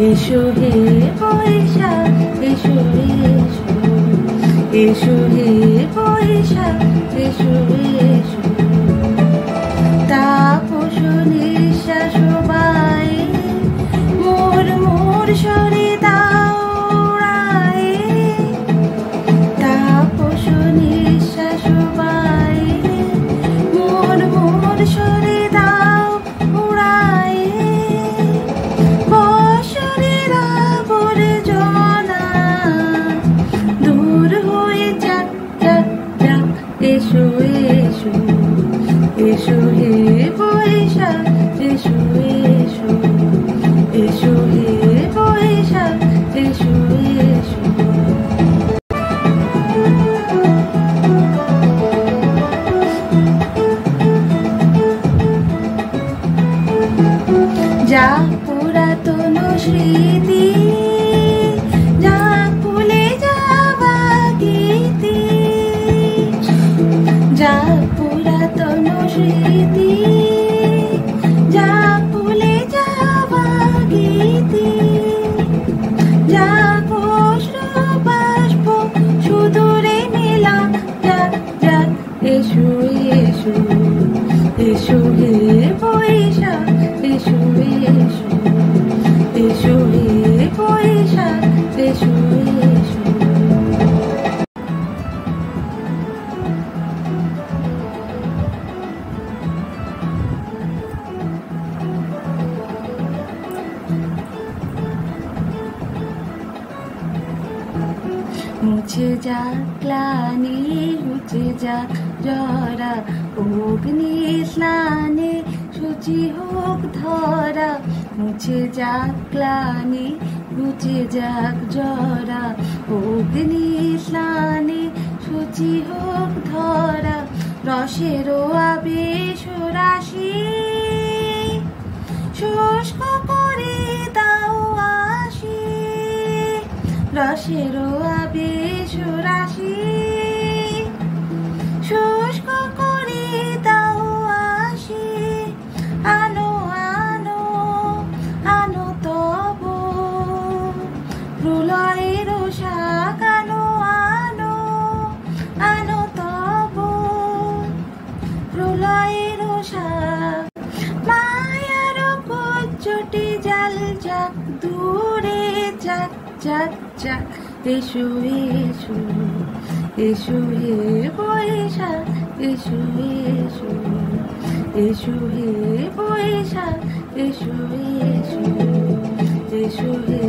এসো হে বৈশাখ এসো এসো, এসো হে বৈশাখ এসো এসো। তাপস নিঃশ্বাস বায়ে মোর মোর সরে দাও উড়ায়ে। তাপস নিঃশ্বাস বায়ে মোর মোর সরে দাও উড়ায়ে। বৎসরের আবর্জনা দূর হয়ে যাক যাক যাক। এসো এসো, এসো হে বৈশাখ এসো এসো, এসো হে বৈশাখ এসো এসো। যা পুরাতন স্মৃতি, যা ভুলে যাওয়া গীতি, যা পুরাতন স্মৃতি, যা ভুলে যাওয়া গীতি, যা কষ্ট বাষ্প সুদূরে মেলা যাক যাক। এসো এসো, এসো হে বৈশাখ এসো এসো, এসো হে বৈশাখ এসো এসো। মুছে যাক গ্লানি, মুছে যাক জরা, অগ্নি স্নানে শুচি হোক ধরা। মুছে যাক গ্লানি, মুছে যাক জরা, অগ্নি স্নানে শুচি হোক ধরা। রসের আবেশ রাশি শুষ্ক করে দাও আসি। রসের আবেশ রাশি শুষ্ক করে দাও আসি। আনো আনো আনো তব প্রলয়ের শাক, আনো আনো আনো তব প্রলয়ের শাক। মায়ার কচ্ছটি জাল যাক দূরে যাক যাক যাক। এসো এসো, এসো হে বৈশাখ এসো এসো, এসো হে বৈশাখ এসো এসো, এসো হে